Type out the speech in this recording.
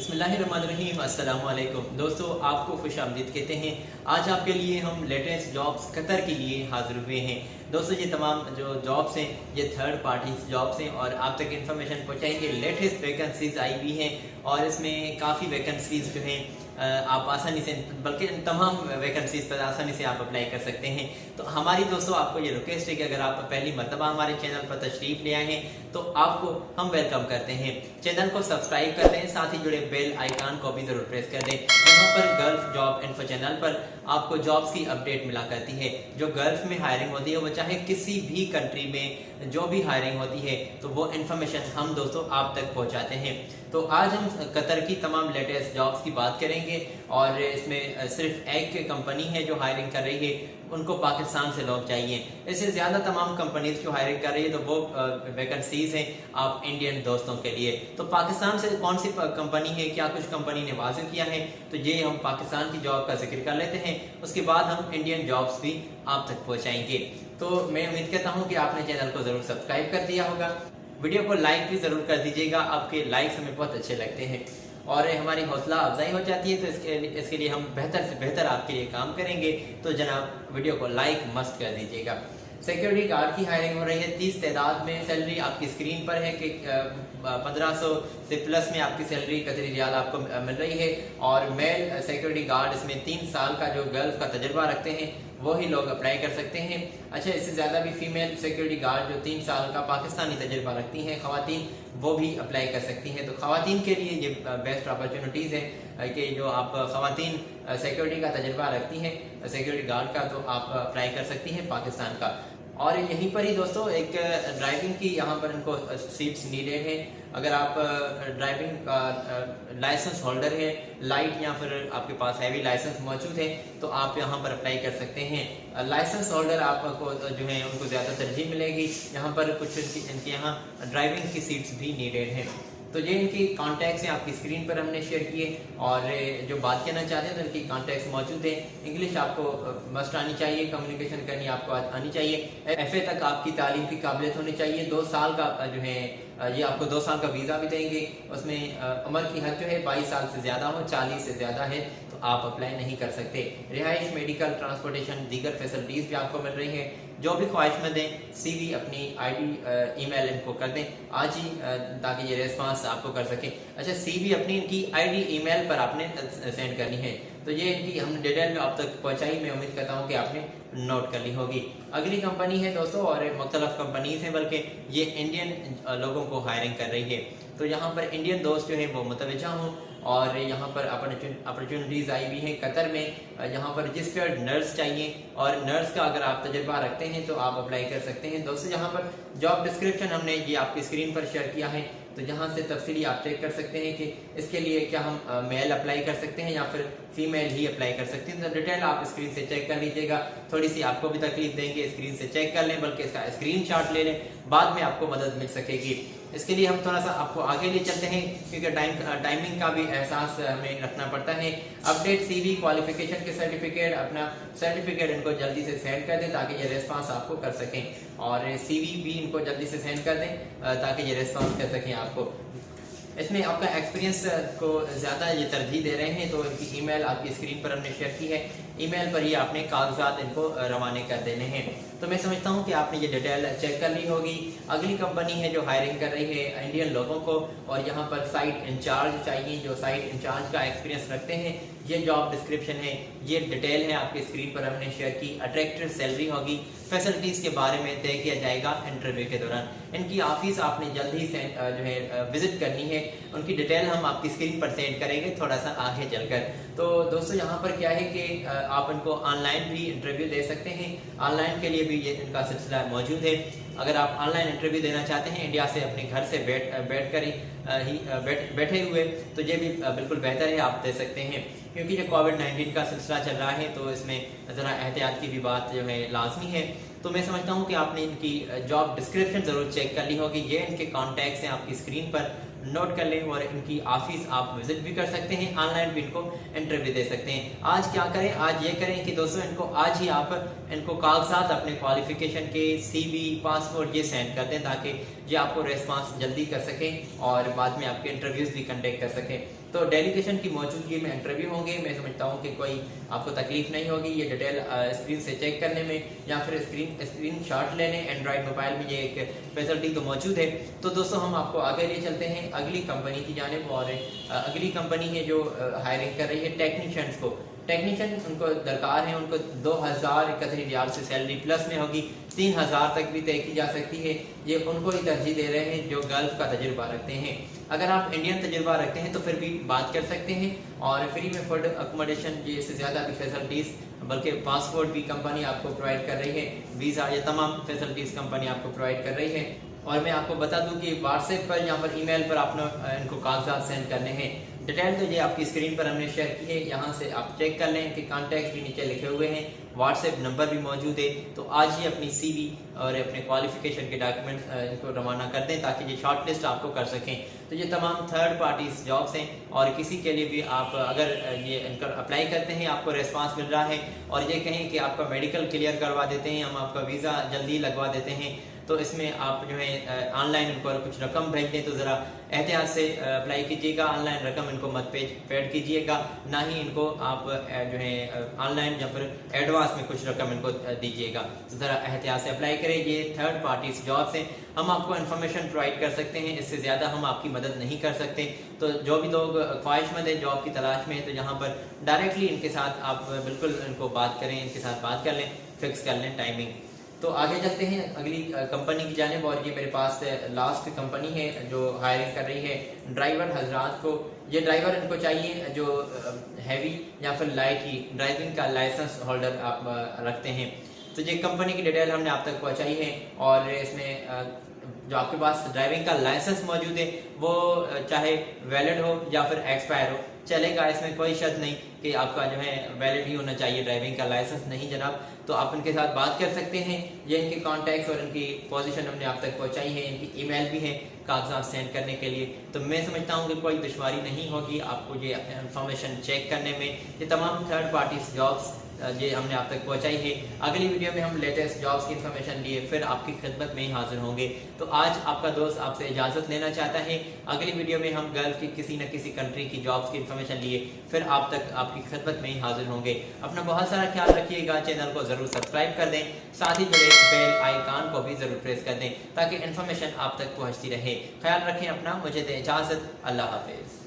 बिस्मिल्लाहिर्रहमानिर्रहीम। अस्सलामु अलैकुम दोस्तों, आपको खुश आमदीद कहते हैं। आज आपके लिए हम लेटेस्ट जॉब्स कतर के लिए हाजिर हुए हैं। दोस्तों, ये तमाम जो जॉब्स हैं ये थर्ड पार्टी जॉब्स हैं और आप तक इन्फॉर्मेशन पहुँचाएंगे। लेटेस्ट वैकेंसीज आई हुई हैं और इसमें काफ़ी वैकेंसीज जो हैं आप आसानी से, बल्कि तमाम वैकेंसीज पर आसानी से आप अप्लाई कर सकते हैं। तो हमारी दोस्तों आपको ये रिक्वेस्ट है कि अगर आप पहली मरतबा हमारे चैनल पर तशरीफ ले आए हैं तो आपको हम वेलकम करते हैं। चैनल को सब्सक्राइब कर दें, साथ ही जुड़े बेल आइकन को भी ज़रूर प्रेस कर दें। यहाँ पर गल्फ जॉब इन्फो चैनल पर आपको जॉब्स की अपडेट मिला करती है। जो गल्फ में हायरिंग होती है वो चाहे किसी भी कंट्री में जो भी हायरिंग होती है तो वो इन्फॉर्मेशन हम दोस्तों आप तक पहुँचाते हैं। तो आज हम कतर की तमाम लेटेस्ट जॉब्स की बात करेंगे और इसमें सिर्फ एक कंपनी है जो हायरिंग कर रही है, उनको पाकिस्तान से लोग चाहिए। इससे ज़्यादा तमाम कंपनीज जो हायरिंग कर रही है तो वो वैकेंसीज हैं आप इंडियन दोस्तों के लिए। तो पाकिस्तान से कौन सी कंपनी है, क्या कुछ कंपनी ने वाज़िह किया है, तो ये हम पाकिस्तान की जॉब का जिक्र कर लेते हैं। उसके बाद हम इंडियन जॉब्स भी आप तक पहुँचाएंगे। तो मैं उम्मीद करता हूँ कि आपने चैनल को ज़रूर सब्सक्राइब कर दिया होगा, वीडियो को लाइक भी ज़रूर कर दीजिएगा। आपके लाइक्स हमें बहुत अच्छे लगते हैं और हमारी हौसला अफजाई हो जाती है। तो इसके लिए हम बेहतर से बेहतर आपके लिए काम करेंगे। तो जनाब वीडियो को लाइक मस्त कर दीजिएगा। सिक्योरिटी गार्ड की हायरिंग हो रही है 30 तादाद में। सैलरी आपकी स्क्रीन पर है कि 1500 से प्लस में आपकी सैलरी कतरी रियाल आपको मिल रही है। और मेल सिक्योरिटी गार्ड इसमें 3 साल का जो गल्फ का तजुर्बा रखते हैं वही लोग अप्लाई कर सकते हैं। अच्छा, इससे ज़्यादा भी फीमेल सिक्योरिटी गार्ड जो 3 साल का पाकिस्तानी तजुर्बा रखती हैं ख़वातीन, वो भी अप्लाई कर सकती हैं। तो ख़वातीन के लिए ये बेस्ट अपॉर्चुनिटीज़ है कि जो आप ख़वातीन सिक्योरिटी का तजुर्बा रखती हैं सिक्योरिटी गार्ड का, तो आप अप्लाई कर सकती हैं पाकिस्तान का। और यहीं पर ही दोस्तों एक ड्राइविंग की यहाँ पर इनको सीट्स नीडेड है। अगर आप ड्राइविंग का लाइसेंस होल्डर है, लाइट या फिर आपके पास हैवी लाइसेंस मौजूद है तो आप यहाँ पर अप्लाई कर सकते हैं। लाइसेंस होल्डर आपको जो है उनको ज़्यादा तरजीह मिलेगी। यहाँ पर कुछ इनके यहाँ ड्राइविंग की सीट्स भी नीडेड हैं। तो ये इनकी कॉन्टैक्ट्स हैं, आपकी स्क्रीन पर हमने शेयर किए। और जो बात करना चाहते हैं तो इनकी कॉन्टैक्ट्स मौजूद हैं। इंग्लिश आपको मस्ट आनी चाहिए, कम्युनिकेशन करनी आपको आनी चाहिए। FA तक आपकी तालीम की काबिलियत होनी चाहिए। 2 साल का जो है ये आपको 2 साल का वीज़ा भी देंगे। उसमें उम्र की हद जो है 22 साल से ज़्यादा हो, 40 से ज़्यादा है तो आप अप्लाई नहीं कर सकते। रिहाइश, मेडिकल, ट्रांसपोर्टेशन, दीगर फैसिलिटीज़ भी आपको मिल रही है। जो भी ख्वाहिशमंद हैं CV अपनी ID ईमेल इनको कर दें आज ही, ताकि ये रेस्पॉन्स आपको कर सकें। अच्छा, CV अपनी इनकी ID ईमेल पर आपने सेंड करनी है। तो ये इनकी हमने डिटेल में आप तक पहुँचाई। मैं उम्मीद करता हूँ कि आपने नोट कर ली होगी। अगली कंपनी है दोस्तों, और मुख्तलिफ कंपनीज हैं, बल्कि ये इंडियन लोगों को हायरिंग कर रही है। तो यहाँ पर इंडियन दोस्त जो हैं वो मुतवज्जा हों और यहाँ पर अपॉर्चुनिटीज़ आई हुई हैं कतर में। यहाँ पर रजिस्टर्ड नर्स चाहिए और नर्स का अगर आप तजर्बा रखते हैं तो आप अप्लाई कर सकते हैं। दोस्तों, यहाँ पर जॉब डिस्क्रिप्शन हमने ये आपकी स्क्रीन पर शेयर किया है, तो यहाँ से तफसीली आप चेक कर सकते हैं कि इसके लिए क्या हम मेल अप्लाई कर सकते हैं या फिर फीमेल ही अप्लाई कर सकते हैं। तो डिटेल आप स्क्रीन से चेक कर लीजिएगा। थोड़ी सी आपको भी तकलीफ देंगे, स्क्रीन से चेक कर लें, बल्कि इसका स्क्रीनशॉट ले लें, बाद में आपको मदद मिल सकेगी। इसके लिए हम थोड़ा सा आपको आगे ले चलते हैं क्योंकि टाइमिंग का भी एहसास हमें रखना पड़ता है। अपडेट CV, क्वालिफिकेशन के सर्टिफिकेट, अपना सर्टिफिकेट इनको जल्दी से सेंड कर दें ताकि ये रेस्पॉन्स आपको कर सकें। और CV भी इनको जल्दी से सेंड कर दें ताकि ये रेस्पॉन्स कर सकें आपको। इसमें आपका एक्सपीरियंस को ज़्यादा ये तरजीह दे रहे हैं तो इनकी ईमेल आपकी स्क्रीन पर हमने शेयर की है। ईमेल पर ही आपने कागजात इनको रवाने कर देने हैं। तो मैं समझता हूँ कि आपने ये डिटेल चेक कर ली होगी। अगली कंपनी है जो हायरिंग कर रही है इंडियन लोगों को और यहाँ पर साइट इंचार्ज चाहिए, जो साइट इंचार्ज का एक्सपीरियंस रखते हैं। ये जॉब डिस्क्रिप्शन है, ये डिटेल है आपकी स्क्रीन पर हमने शेयर की। अट्रैक्टिव सैलरी होगी, फैसिलिटीज़ के बारे में तय किया जाएगा इंटरव्यू के दौरान। इनकी ऑफिस आपने जल्द ही से जो है विजिट करनी है। उनकी डिटेल हम आपकी स्क्रीन पर सेंड करेंगे थोड़ा सा आगे चलकर। तो दोस्तों, यहाँ पर क्या है कि आप इनको ऑनलाइन भी इंटरव्यू दे सकते हैं। ऑनलाइन के लिए भी ये इनका सिलसिला मौजूद है। अगर आप ऑनलाइन इंटरव्यू देना चाहते हैं इंडिया से अपने घर से बैठे हुए, तो ये भी बिल्कुल बेहतर है, आप दे सकते हैं। क्योंकि जो कोविड-19 का सिलसिला चल रहा है तो इसमें ज़रा एहतियात की भी बात जो है लाजमी है। तो मैं समझता हूँ कि आपने इनकी जॉब डिस्क्रिप्शन ज़रूर चेक कर ली होगी। ये इनके कॉन्टैक्ट्स हैं, आपकी स्क्रीन पर नोट कर लें और इनकी ऑफिस आप विजिट भी कर सकते हैं, ऑनलाइन भी इनको इंटरव्यू दे सकते हैं। आज क्या करें, आज ये करें कि दोस्तों इनको आज ही आप इनको कागजात अपने क्वालिफिकेशन के CV, पासपोर्ट ये सेंड कर दें ताकि ये आपको रेस्पॉन्स जल्दी कर सकें और बाद में आपके इंटरव्यूज़ भी कंडक्ट कर सकें। तो डेलीगेशन की मौजूदगी में इंटरव्यू होंगे। मैं समझता हूँ कि कोई आपको तकलीफ नहीं होगी ये डिटेल स्क्रीन से चेक करने में या फिर स्क्रीन शॉट लेने। एंड्रॉयड मोबाइल में ये एक फैसिलिटी तो मौजूद है। तो दोस्तों हम आपको आगे ले चलते हैं अगली कंपनी की जानिब, और अगली कंपनी है जो हायरिंग कर रही है टेक्नीशियंस को। टेक्नीशियन उनको दरकार है, उनको 2031 रियाल से सैलरी प्लस में होगी, 3000 तक भी तय की जा सकती है। ये उनको ही तरजीह दे रहे हैं जो गल्फ का तजुर्बा रखते हैं। अगर आप इंडियन तजुर्बा रखते हैं तो फिर भी बात कर सकते हैं, और फ्री में फूड अकोमोडेशन, ये इससे ज़्यादा भी फैसिलिटीज़, बल्कि पासपोर्ट भी कंपनी आपको प्रोवाइड कर रही है, वीज़ा, ये तमाम फैसिलिटीज़ कंपनी आपको प्रोवाइड कर रही है। और मैं आपको बता दूं कि व्हाट्सएप पर या पर ईमेल पर आपने इनको कागजात सेंड करने हैं। डिटेल तो ये आपकी स्क्रीन पर हमने शेयर की है, यहाँ से आप चेक कर लें। इनके कॉन्टैक्ट भी नीचे लिखे हुए हैं, व्हाट्सएप नंबर भी मौजूद है। तो आज ही अपनी CV और अपने क्वालिफिकेशन के डॉक्यूमेंट्स इनको रवाना कर दें ताकि ये शॉर्ट लिस्ट आपको कर सकें। तो ये तमाम थर्ड पार्टीज जॉब्स हैं, और किसी के लिए भी आप अगर ये इनका अप्लाई करते हैं, आपको रेस्पॉन्स मिल रहा है और ये कहें कि आपका मेडिकल क्लियर करवा देते हैं, हम आपका वीज़ा जल्दी लगवा देते हैं, तो इसमें आप जो है ऑनलाइन उनको कुछ रकम भेज दें तो ज़रा एहतियात से अप्लाई कीजिएगा। ऑनलाइन रकम इनको मत पेड कीजिएगा, ना ही इनको आप जो है ऑनलाइन या फिर एडवांस में कुछ रकम इनको दीजिएगा। तो ज़रा एहतियात से अप्लाई करें। ये थर्ड पार्टीज जॉब्स हैं, हम आपको इन्फॉर्मेशन प्रोवाइड कर सकते हैं, इससे ज़्यादा हम आपकी मदद नहीं कर सकते। तो जो भी लोग ख्वाहिशमंद है, जॉब की तलाश में है, तो यहाँ पर डायरेक्टली इनके साथ आप बिल्कुल इनको बात करें, इनके साथ बात कर लें, फिक्स कर लें टाइमिंग। तो आगे चलते हैं अगली कंपनी की जानिब, और ये मेरे पास लास्ट कंपनी है जो हायरिंग कर रही है ड्राइवर हजरात को। ये ड्राइवर इनको चाहिए जो हैवी या फिर लाइट ही ड्राइविंग का लाइसेंस होल्डर आप रखते हैं। तो ये कंपनी की डिटेल हमने आप तक पहुंचाई है, और इसमें जो आपके पास ड्राइविंग का लाइसेंस मौजूद है वो चाहे वैलिड हो या फिर एक्सपायर हो, चलेगा। इसमें कोई शर्त नहीं कि आपका जो है वैलिड ही होना चाहिए ड्राइविंग का लाइसेंस, नहीं जनाब। तो आप इनके साथ बात कर सकते हैं। ये इनके कॉन्टैक्ट्स और इनकी पोजीशन हमने आप तक पहुंचाई है, इनकी ईमेल भी है कागजात सेंड करने के लिए। तो मैं समझता हूँ कि कोई दुश्वारी नहीं होगी आपको ये इंफॉर्मेशन चेक करने में। ये तमाम थर्ड पार्टीज जॉब्स ये हमने आप तक पहुंचाई है। अगली वीडियो में हम लेटेस्ट जॉब्स की इन्फॉर्मेशन लिए फिर आपकी खिदमत में ही हाजिर होंगे। तो आज आपका दोस्त आपसे इजाज़त लेना चाहता है। अगली वीडियो में हम गल्फ की किसी न किसी कंट्री की जॉब्स की इन्फॉर्मेशन लिए फिर आप तक आपकी खिदमत में ही हाजिर होंगे। अपना बहुत सारा ख्याल रखिएगा, चैनल को ज़रूर सब्सक्राइब कर दें, साथ ही जुड़े बेल आइकन को भी ज़रूर प्रेस कर दें ताकि इन्फॉर्मेशन आप तक पहुँचती रहे। ख्याल रखें अपना, मुझे दें इजाज़त, अल्लाह हाफिज़।